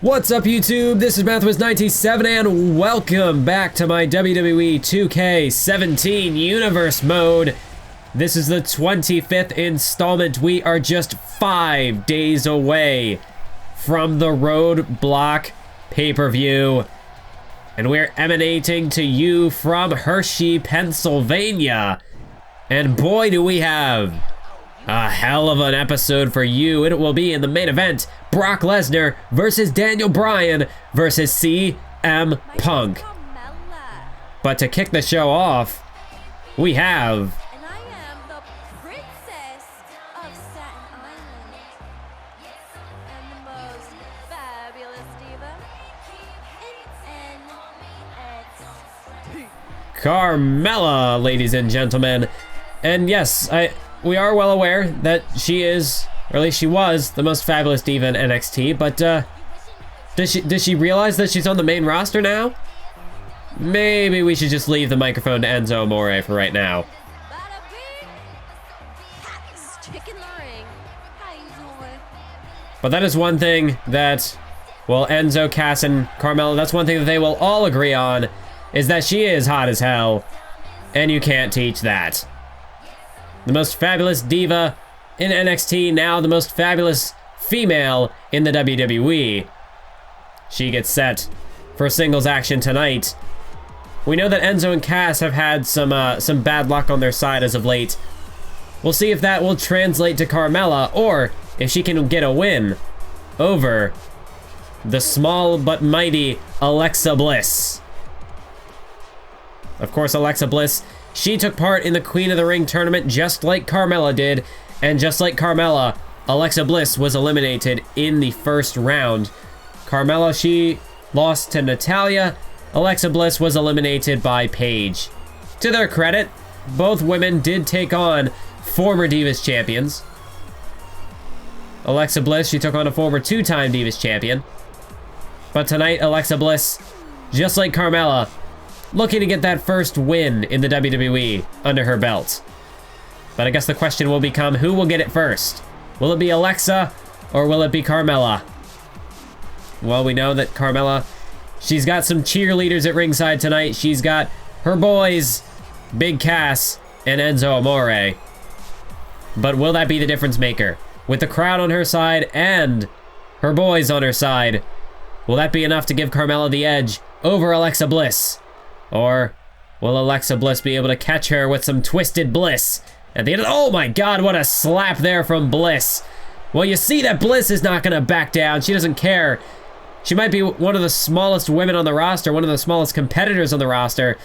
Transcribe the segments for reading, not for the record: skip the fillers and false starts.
What's up, YouTube? This is Mathwas97 and welcome back to my WWE 2K17 Universe mode. This is the 25th installment. We are just 5 days away from the Roadblock pay-per-view. And we're emanating to you from Hershey, Pennsylvania. And boy, do we have a hell of an episode for you. It will be in the main event, Brock Lesnar versus Daniel Bryan versus CM Punk. But to kick the show off, we have... And I am the princess of Staten Island. And the most fabulous diva in NXT. Carmela, ladies and gentlemen. And yes, we are well aware that she is, or at least she was, the most fabulous diva in NXT, but does she realize that she's on the main roster now? Maybe we should just leave the microphone to Enzo Amore for right now. Bada bing! Hottest chick in the ring. How you doing? But that is one thing that, well, Enzo, Cass, and Carmela, that's one thing that they will all agree on, is that she is hot as hell, and you can't teach that. The most fabulous diva in NXT, now the most fabulous female in the WWE. She gets set for singles action tonight. We know that Enzo and Cass have had some bad luck on their side as of late. We'll see if that will translate to Carmela, or if she can get a win over the small but mighty Alexa Bliss. Of course, Alexa Bliss, she took part in the Queen of the Ring tournament just like Carmela did, and just like Carmela, Alexa Bliss was eliminated in the first round. Carmela, she lost to Natalya. Alexa Bliss was eliminated by Paige. To their credit, both women did take on former Divas champions. Alexa Bliss, she took on a former two-time Divas champion. But tonight, Alexa Bliss, just like Carmela, looking to get that first win in the WWE under her belt. But I guess the question will become, who will get it first? Will it be Alexa, or will it be Carmela? Well, we know that Carmela, she's got some cheerleaders at ringside tonight. She's got her boys, Big Cass and Enzo Amore. But will that be the difference maker? With the crowd on her side and her boys on her side, will that be enough to give Carmela the edge over Alexa Bliss? Or will Alexa Bliss be able to catch her with some twisted bliss at the end of... Oh my god, what a slap there from Bliss. Well, you see that Bliss is not going to back down. She doesn't care. She might be one of the smallest women on the roster, one of the smallest competitors on the roster.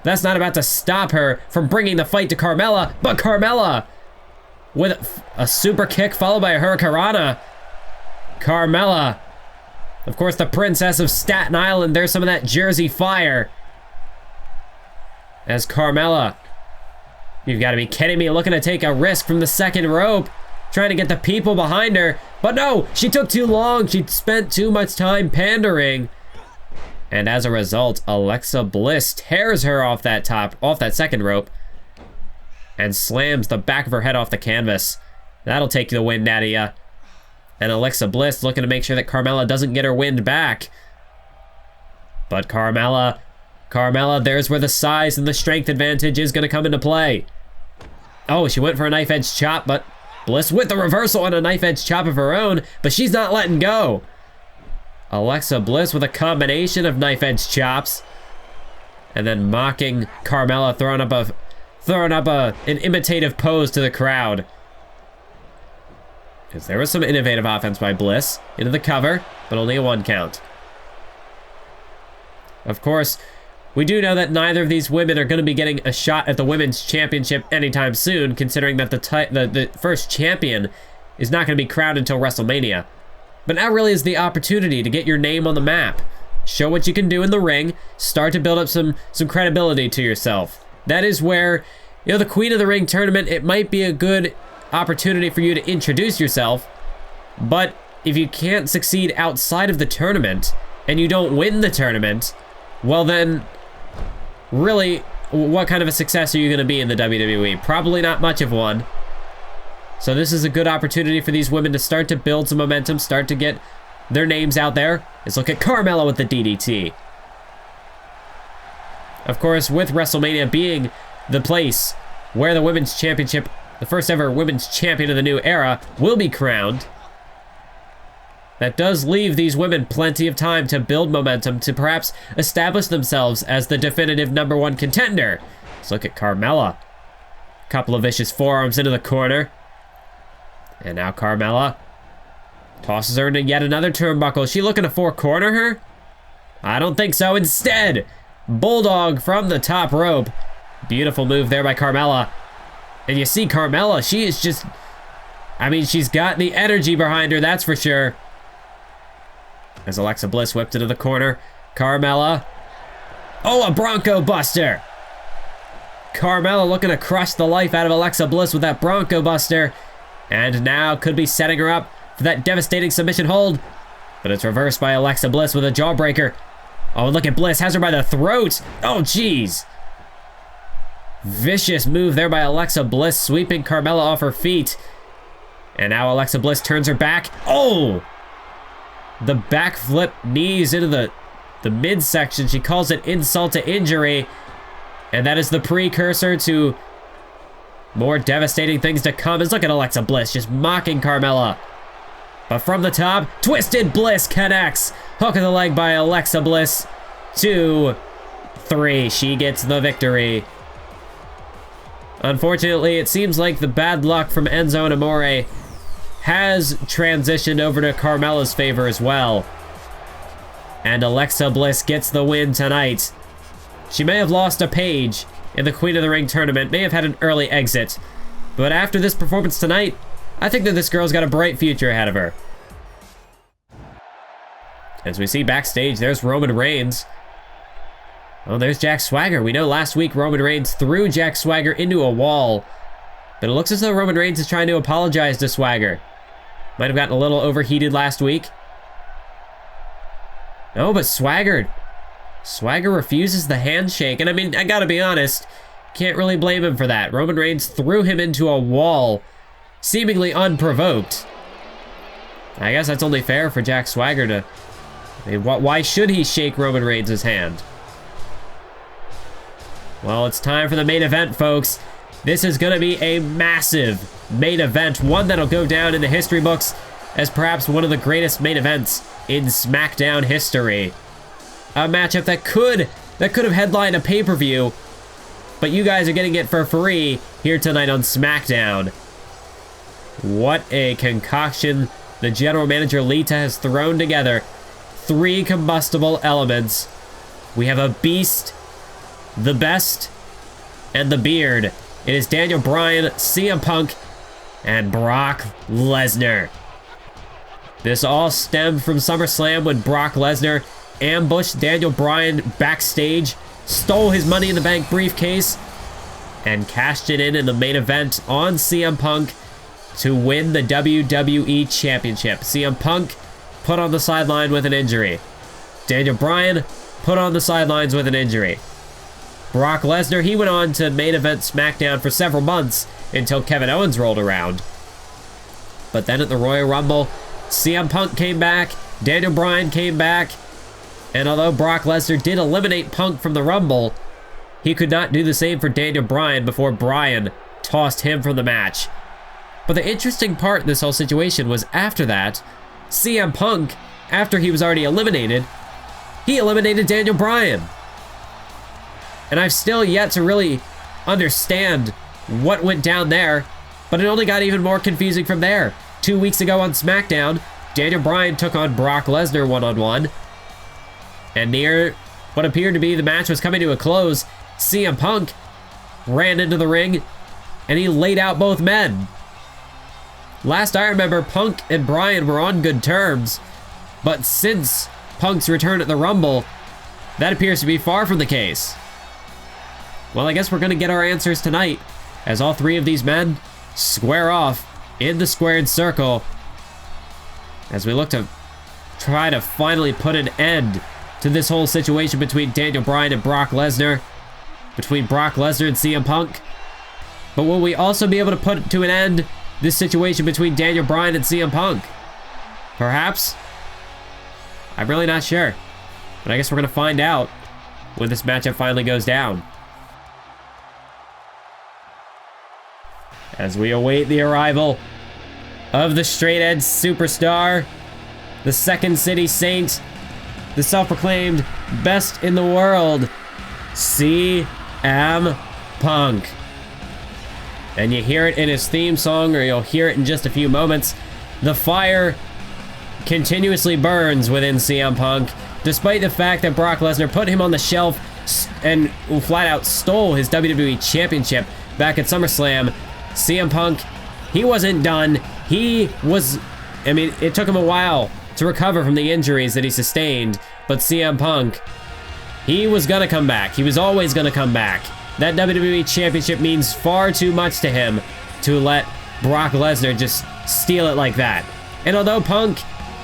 That's not about to stop her from bringing the fight to Carmela. But Carmela, with a super kick followed by a hurricanrana. Carmela, of course, the princess of Staten Island. There's some of that Jersey fire. As Carmela, you've got to be kidding me, looking to take a risk from the second rope, trying to get the people behind her. But no, she took too long. She spent too much time pandering. And as a result, Alexa Bliss tears her off that second rope and slams the back of her head off the canvas. That'll take the wind out of you. And Alexa Bliss looking to make sure that Carmela doesn't get her wind back. But Carmela, there's where the size and the strength advantage is going to come into play. Oh, she went for a knife-edge chop, but Bliss with the reversal and a knife-edge chop of her own, but she's not letting go. Alexa Bliss with a combination of knife-edge chops, and then mocking Carmela, throwing up an imitative pose to the crowd. Because there was some innovative offense by Bliss into the cover, but only a 1 count. Of course, we do know that neither of these women are going to be getting a shot at the Women's Championship anytime soon, considering that the first champion is not going to be crowned until WrestleMania. But now really is the opportunity to get your name on the map. Show what you can do in the ring. Start to build up some credibility to yourself. That is where, you know, the Queen of the Ring tournament, it might be a good opportunity for you to introduce yourself. But if you can't succeed outside of the tournament, and you don't win the tournament, well then, really, what kind of a success are you going to be in the WWE? Probably not much of one. So this is a good opportunity for these women to start to build some momentum, start to get their names out there. Let's look at Carmela with the DDT. Of course, with WrestleMania being the place where the Women's Championship, the first ever Women's Champion of the new era, will be crowned, that does leave these women plenty of time to build momentum to perhaps establish themselves as the definitive #1 contender. Let's look at Carmela. Couple of vicious forearms into the corner. And now Carmela tosses her into yet another turnbuckle. Is she looking to four-corner her? I don't think so. Instead, Bulldog from the top rope. Beautiful move there by Carmela. And you see Carmela, she is just... I mean, she's got the energy behind her, that's for sure. As Alexa Bliss whipped into the corner. Carmela. Oh, a Bronco Buster. Carmela looking to crush the life out of Alexa Bliss with that Bronco Buster. And now could be setting her up for that devastating submission hold. But it's reversed by Alexa Bliss with a jawbreaker. Oh, look at Bliss. Has her by the throat. Oh, jeez. Vicious move there by Alexa Bliss, sweeping Carmela off her feet. And now Alexa Bliss turns her back. Oh! The backflip knees into the midsection. She calls it insult to injury. And that is the precursor to more devastating things to come. As look at Alexa Bliss just mocking Carmela. But from the top, Twisted Bliss connects. Hook of the leg by Alexa Bliss. 2, 3. She gets the victory. Unfortunately, it seems like the bad luck from Enzo and Amore has transitioned over to Carmela's favor as well. And Alexa Bliss gets the win tonight. She may have lost a page in the Queen of the Ring tournament, may have had an early exit. But after this performance tonight, I think that this girl's got a bright future ahead of her. As we see backstage, there's Roman Reigns. Oh, there's Jack Swagger. We know last week Roman Reigns threw Jack Swagger into a wall. But it looks as though Roman Reigns is trying to apologize to Swagger. Might have gotten a little overheated last week. No, but Swagger refuses the handshake. And I mean, I gotta be honest, can't really blame him for that. Roman Reigns threw him into a wall, seemingly unprovoked. I guess that's only fair for Jack Swagger to... I mean, why should he shake Roman Reigns' hand? Well, it's time for the main event, folks. This is going to be a massive main event, one that'll go down in the history books as perhaps one of the greatest main events in SmackDown history. A matchup that could have headlined a pay-per-view, but you guys are getting it for free here tonight on SmackDown. What a concoction the general manager Lita has thrown together. 3 combustible elements. We have a beast, the best, and the beard. It is Daniel Bryan, CM Punk, and Brock Lesnar. This all stemmed from SummerSlam when Brock Lesnar ambushed Daniel Bryan backstage, stole his Money in the Bank briefcase, and cashed it in the main event on CM Punk to win the WWE Championship. CM Punk put on the sideline with an injury. Daniel Bryan put on the sidelines with an injury. Brock Lesnar, he went on to main event SmackDown for several months until Kevin Owens rolled around. But then at the Royal Rumble, CM Punk came back, Daniel Bryan came back, and although Brock Lesnar did eliminate Punk from the Rumble, he could not do the same for Daniel Bryan before Bryan tossed him from the match. But the interesting part in this whole situation was after that, CM Punk, after he was already eliminated, he eliminated Daniel Bryan. And I've still yet to really understand what went down there, but it only got even more confusing from there. 2 weeks ago on SmackDown, Daniel Bryan took on Brock Lesnar one-on-one, and near what appeared to be the match was coming to a close, CM Punk ran into the ring, and he laid out both men. Last I remember, Punk and Bryan were on good terms, but since Punk's return at the Rumble, that appears to be far from the case. Well, I guess we're going to get our answers tonight, as all 3 of these men square off in the squared circle, as we look to try to finally put an end to this whole situation between Daniel Bryan and Brock Lesnar, between Brock Lesnar and CM Punk. But will we also be able to put to an end this situation between Daniel Bryan and CM Punk? Perhaps? I'm really not sure. But I guess we're going to find out when this matchup finally goes down. As we await the arrival of the straight-edge superstar, the Second City Saint, the self-proclaimed best in the world, CM Punk. And you hear it in his theme song, or you'll hear it in just a few moments. The fire continuously burns within CM Punk, despite the fact that Brock Lesnar put him on the shelf and flat out stole his WWE Championship back at SummerSlam. CM Punk, he wasn't done. I mean, it took him a while to recover from the injuries that he sustained, but CM Punk, he was gonna come back. He was always gonna come back. That WWE Championship means far too much to him to let Brock Lesnar just steal it like that. And although Punk,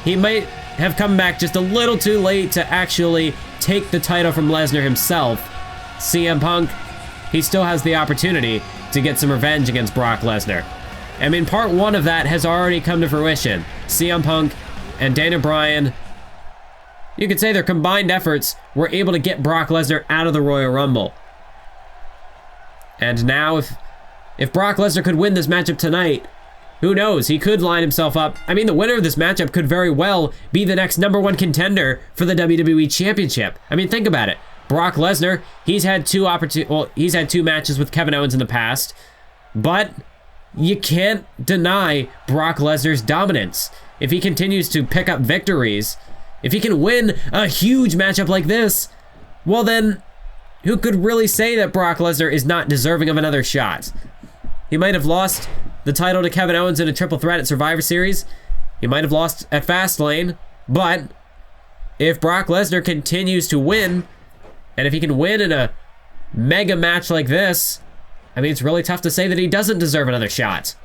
he might have come back just a little too late to actually take the title from Lesnar himself, CM Punk, he still has the opportunity to get some revenge against Brock Lesnar. I mean, part one of that has already come to fruition. CM Punk and Daniel Bryan, you could say their combined efforts were able to get Brock Lesnar out of the Royal Rumble. And now, if Brock Lesnar could win this matchup tonight, who knows? He could line himself up. I mean, the winner of this matchup could very well be the next #1 contender for the WWE Championship. I mean, think about it. Brock Lesnar, he's had two matches with Kevin Owens in the past, but you can't deny Brock Lesnar's dominance. If he continues to pick up victories, if he can win a huge matchup like this, well then, who could really say that Brock Lesnar is not deserving of another shot? He might have lost the title to Kevin Owens in a triple threat at Survivor Series. He might have lost at Fastlane, but if Brock Lesnar continues to win, and if he can win in a mega match like this, I mean, it's really tough to say that he doesn't deserve another shot.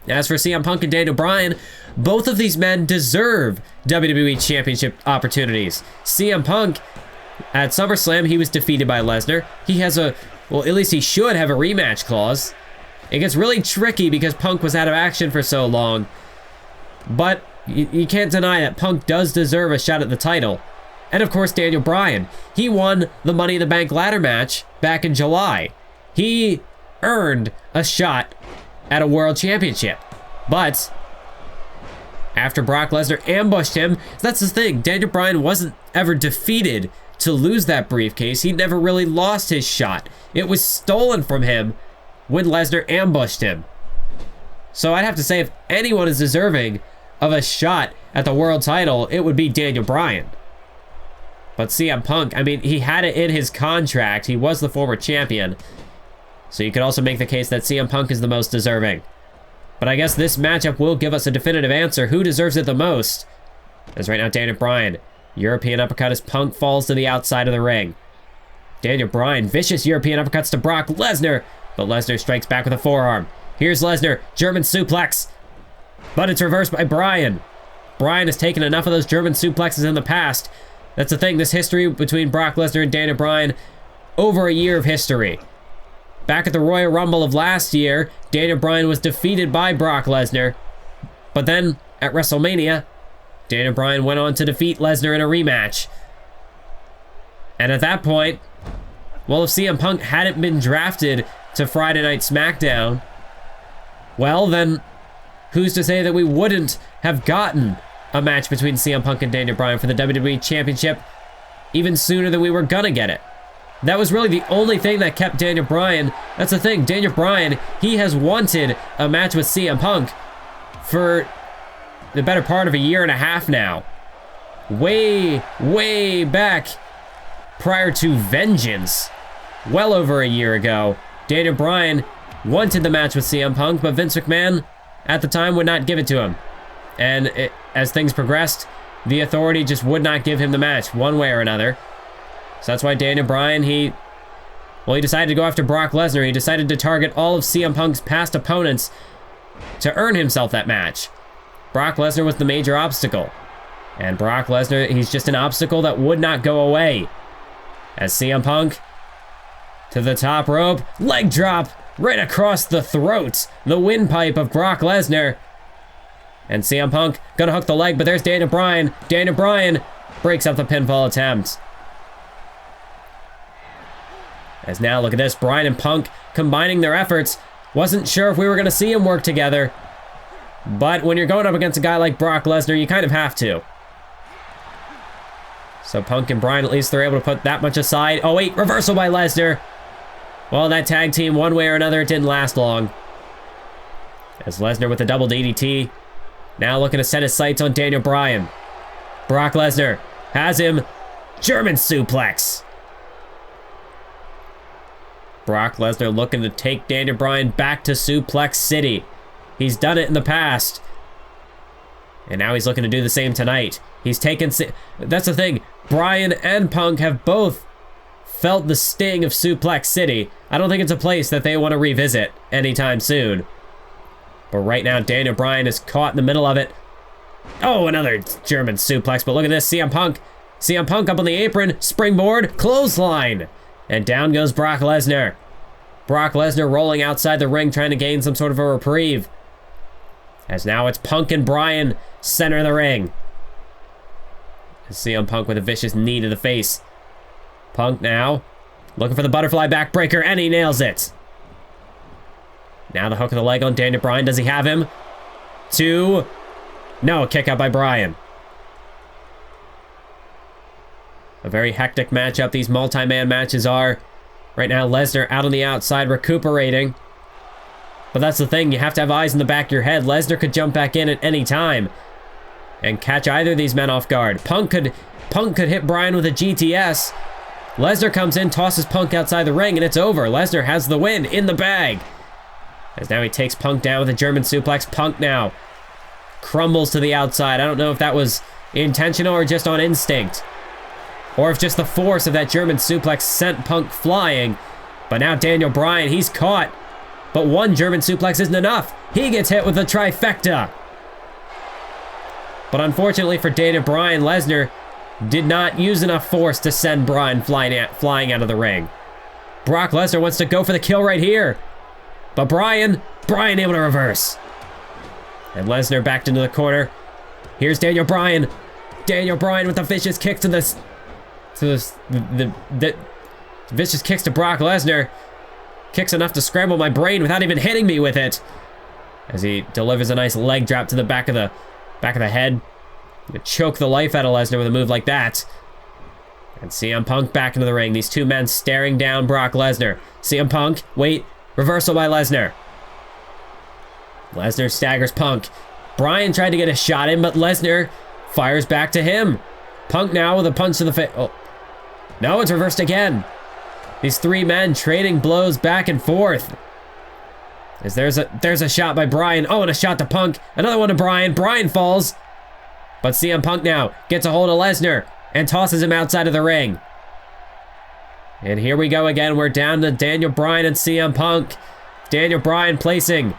As for CM Punk and Daniel Bryan, both of these men deserve WWE Championship opportunities. CM Punk, at SummerSlam, he was defeated by Lesnar. He has well, at least he should have a rematch clause. It gets really tricky because Punk was out of action for so long. But you can't deny that Punk does deserve a shot at the title. And of course, Daniel Bryan. He won the Money in the Bank ladder match back in July. He earned a shot at a world championship. But after Brock Lesnar ambushed him, that's the thing. Daniel Bryan wasn't ever defeated to lose that briefcase. He never really lost his shot. It was stolen from him when Lesnar ambushed him. So I'd have to say, if anyone is deserving of a shot at the world title, it would be Daniel Bryan. But CM Punk, I mean, he had it in his contract. He was the former champion. So you could also make the case that CM Punk is the most deserving. But I guess this matchup will give us a definitive answer. Who deserves it the most? As right now, Daniel Bryan. European uppercut as Punk falls to the outside of the ring. Daniel Bryan, vicious European uppercuts to Brock Lesnar. But Lesnar strikes back with a forearm. Here's Lesnar, German suplex. But it's reversed by Bryan. Bryan has taken enough of those German suplexes in the past. That's the thing, this history between Brock Lesnar and Daniel Bryan, over a year of history. Back at the Royal Rumble of last year, Daniel Bryan was defeated by Brock Lesnar. But then, at WrestleMania, Daniel Bryan went on to defeat Lesnar in a rematch. And at that point, well, if CM Punk hadn't been drafted to Friday Night SmackDown, well then, who's to say that we wouldn't have gotten a match between CM Punk and Daniel Bryan for the WWE Championship even sooner than we were gonna get it? That was really the only thing that kept Daniel Bryan. That's the thing, Daniel Bryan, he has wanted a match with CM Punk for the better part of a year and a half now. Way back prior to Vengeance, well over a year ago, Daniel Bryan wanted the match with CM Punk, but Vince McMahon at the time would not give it to him. And as things progressed, the Authority just would not give him the match one way or another. So that's why Daniel Bryan, he decided to go after Brock Lesnar. He decided to target all of CM Punk's past opponents to earn himself that match. Brock Lesnar was the major obstacle. And Brock Lesnar, he's just an obstacle that would not go away. As CM Punk, to the top rope, leg drop, right across the throat, the windpipe of Brock Lesnar. And CM Punk gonna hook the leg, but there's Daniel Bryan. Daniel Bryan breaks up the pinfall attempt. As now, look at this, Bryan and Punk combining their efforts. Wasn't sure if we were gonna see them work together, but when you're going up against a guy like Brock Lesnar, you kind of have to. So Punk and Bryan, at least they're able to put that much aside. Oh wait, reversal by Lesnar. Well, that tag team, one way or another, it didn't last long. As Lesnar with a double DDT. Now looking to set his sights on Daniel Bryan. Brock Lesnar has him. German suplex. Brock Lesnar looking to take Daniel Bryan back to Suplex City. He's done it in the past. And now he's looking to do the same tonight. He's taken... That's the thing. Bryan and Punk have both felt the sting of Suplex City. I don't think it's a place that they want to revisit anytime soon. But right now, Daniel Bryan is caught in the middle of it. Oh, another German suplex. But look at this, CM Punk. CM Punk up on the apron. Springboard. Clothesline. And down goes Brock Lesnar. Brock Lesnar rolling outside the ring, trying to gain some sort of a reprieve. As now it's Punk and Bryan center of the ring. CM Punk with a vicious knee to the face. Punk now looking for the butterfly backbreaker, and he nails it. Now the hook of the leg on Daniel Bryan. Does he have him? 2. No, a kick out by Bryan. A very hectic matchup these multi-man matches are. Right now, Lesnar out on the outside recuperating. But that's the thing, you have to have eyes in the back of your head. Lesnar could jump back in at any time and catch either of these men off guard. Punk could hit Bryan with a GTS. Lesnar comes in, tosses Punk outside the ring, and it's over. Lesnar has the win in the bag. As now he takes Punk down with a German suplex. Punk now crumbles to the outside. I don't know if that was intentional or just on instinct, or if just the force of that German suplex sent Punk flying. But now Daniel Bryan, he's caught. But one German suplex isn't enough. He gets hit with a trifecta. But unfortunately for Daniel Bryan, Lesnar did not use enough force to send Bryan flying out of the ring. Brock Lesnar wants to go for the kill right here. But Bryan able to reverse. And Lesnar backed into the corner. Here's Daniel Bryan. Daniel Bryan with the vicious kick to the vicious kicks to Brock Lesnar. Kicks enough to scramble my brain without even hitting me with it. As he delivers a nice leg drop to the back of the head. Gonna choke the life out of Lesnar with a move like that. And CM Punk back into the ring. These two men staring down Brock Lesnar. CM Punk, wait, reversal by Lesnar. Lesnar staggers Punk. Bryan tried to get a shot in, but Lesnar fires back to him. Punk now with a punch to the face. Oh, no, it's reversed again. These three men trading blows back and forth. As there's a shot by Bryan. Oh, and a shot to Punk. Another one to Bryan. Bryan falls. But CM Punk now gets a hold of Lesnar and tosses him outside of the ring. And here we go again. We're down to Daniel Bryan and CM Punk. Daniel Bryan placing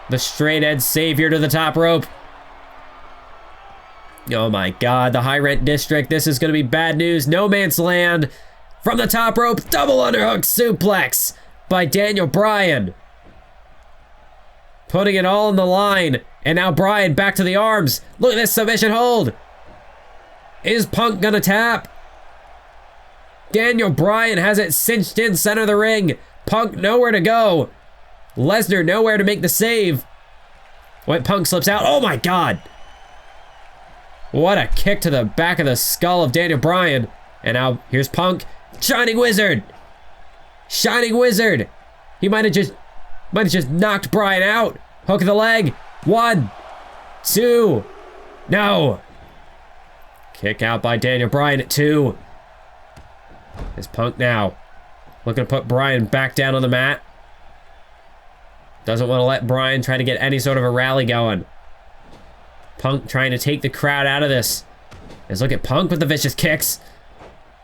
the straight edge savior to the top rope. Oh my God, the high rent district. This is going to be bad news. No man's land. From the top rope, double underhook suplex by Daniel Bryan. Putting it all on the line. And now Bryan back to the arms. Look at this submission hold. Is Punk gonna tap? Daniel Bryan has it cinched in center of the ring. Punk nowhere to go. Lesnar nowhere to make the save. When Punk slips out. Oh my God. What a kick to the back of the skull of Daniel Bryan. And now here's Punk. Shining Wizard. Shining Wizard. He might have just knocked Bryan out. Hook of the leg. 1, 2. No. Kick out by Daniel Bryan at 2. Is Punk now looking to put Bryan back down on the mat. Doesn't want to let Bryan try to get any sort of a rally going. Punk trying to take the crowd out of this. Let's look at Punk with the vicious kicks.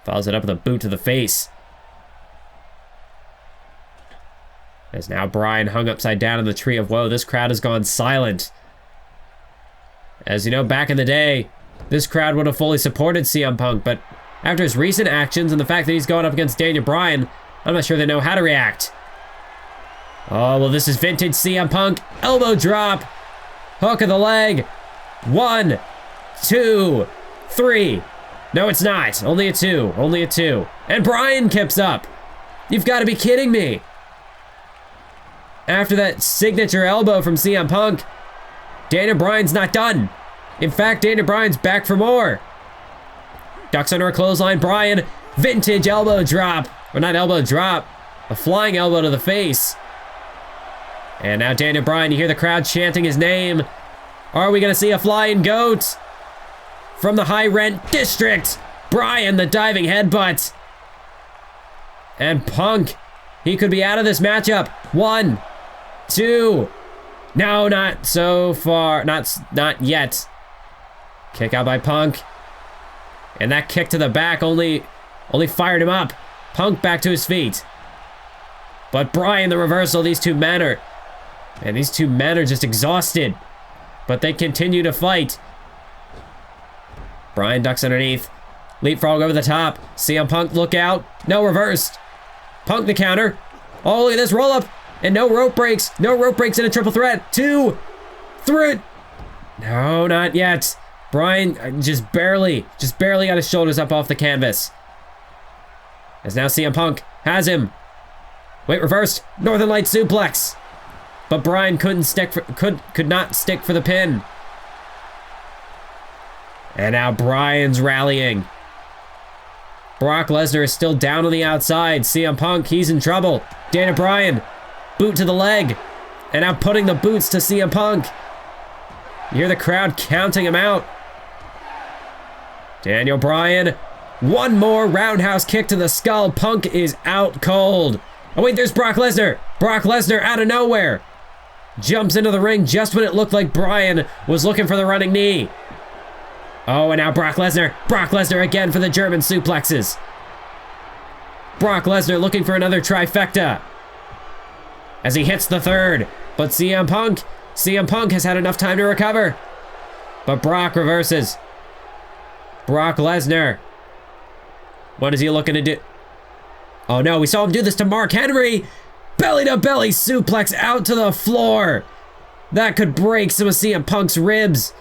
Follows it up with a boot to the face. As now Bryan hung upside down in the tree of woe. This crowd has gone silent. As you know, back in the day, this crowd would have fully supported CM Punk, but after his recent actions and the fact that he's going up against Daniel Bryan, I'm not sure they know how to react. Oh, well, this is vintage CM Punk. Elbow drop. Hook of the leg. 1, 2, 3. No, it's not. Only a 2. Only a 2. And Bryan kicks up. You've got to be kidding me. After that signature elbow from CM Punk, Daniel Bryan's not done. In fact, Daniel Bryan's back for more. Ducks under a clothesline. Bryan, vintage elbow drop. Or not elbow drop. A flying elbow to the face. And now Daniel Bryan, you hear the crowd chanting his name. Are we going to see a flying goat? From the high rent district. Bryan, the diving headbutt. And Punk, he could be out of this matchup. 1, 2. No, not so far. Not yet. Kick out by Punk. And that kick to the back only fired him up. Punk back to his feet. But Bryan, the reversal, these two men are just exhausted. But they continue to fight. Bryan ducks underneath. Leapfrog over the top. CM Punk, look out. No, reversed. Punk the counter. Oh, look at this roll up. And no rope breaks. No rope breaks in a triple threat. 2, 3. No, not yet. Bryan just barely got his shoulders up off the canvas. As now CM Punk has him. Wait, reversed. Northern Light suplex. But Bryan could not stick for the pin. And now Bryan's rallying. Brock Lesnar is still down on the outside. CM Punk, he's in trouble. Daniel Bryan, boot to the leg. And now putting the boots to CM Punk. You hear the crowd counting him out. Daniel Bryan, one more roundhouse kick to the skull. Punk is out cold. Oh wait, there's Brock Lesnar. Brock Lesnar out of nowhere. Jumps into the ring just when it looked like Bryan was looking for the running knee. Oh, and now Brock Lesnar. Brock Lesnar again for the German suplexes. Brock Lesnar looking for another trifecta. As he hits the third. But CM Punk has had enough time to recover. But Brock reverses. Brock Lesnar. What is he looking to do? Oh no, we saw him do this to Mark Henry. Belly to belly suplex out to the floor. That could break some of CM Punk's ribs.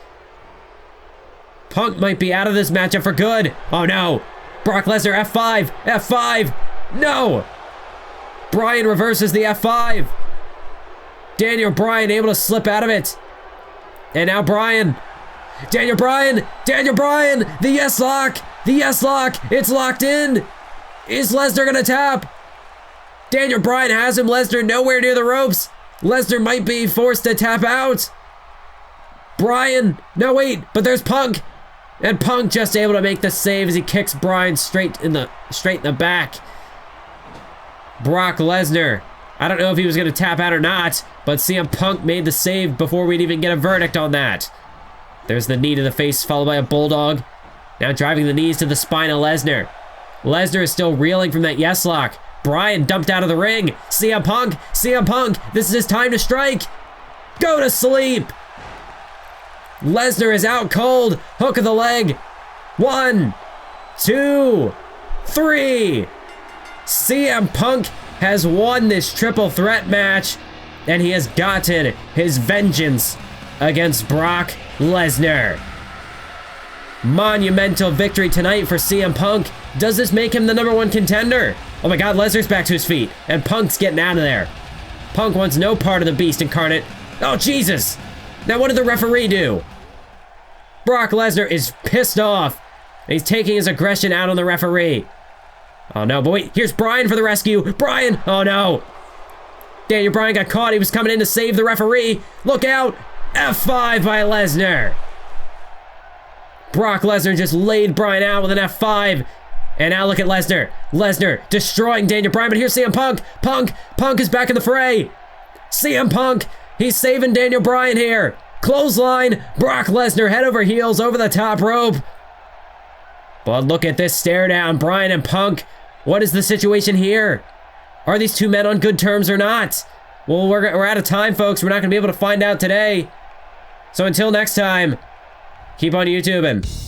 Punk might be out of this matchup for good. Oh no. Brock Lesnar F5. F5. No. Bryan reverses the F5. Daniel Bryan able to slip out of it. And now Bryan. Daniel Bryan. The yes lock. It's locked in. Is Lesnar gonna tap? Daniel Bryan has him. Lesnar nowhere near the ropes. Lesnar might be forced to tap out. Bryan. No, wait. But there's Punk. And Punk just able to make the save as he kicks Bryan straight in the back. Brock Lesnar. I don't know if he was going to tap out or not, but CM Punk made the save before we'd even get a verdict on that. There's the knee to the face followed by a bulldog. Now driving the knees to the spine of Lesnar. Lesnar is still reeling from that yes lock. Bryan dumped out of the ring. CM Punk, this is his time to strike. Go to sleep. Lesnar is out cold. Hook of the leg. 1, 2, 3. CM Punk has won this triple threat match, and he has gotten his vengeance against Brock Lesnar. Monumental victory tonight for CM Punk. Does this make him the #1 contender? Oh my god, Lesnar's back to his feet, and Punk's getting out of there. Punk wants no part of the Beast Incarnate. Oh, Jesus! Now what did the referee do? Brock Lesnar is pissed off. He's taking his aggression out on the referee. Oh no, but wait, here's Bryan for the rescue. Bryan! Oh no! Daniel Bryan got caught. He was coming in to save the referee. Look out! F5 by Lesnar. Brock Lesnar just laid Bryan out with an F5. And now look at Lesnar. Lesnar destroying Daniel Bryan, but here's CM Punk. Punk is back in the fray. CM Punk, he's saving Daniel Bryan here. Clothesline, Brock Lesnar head over heels over the top rope. But look at this stare down, Bryan and Punk. What is the situation here? Are these two men on good terms or not? Well, we're out of time, folks. We're not going to be able to find out today. So until next time, keep on YouTubing.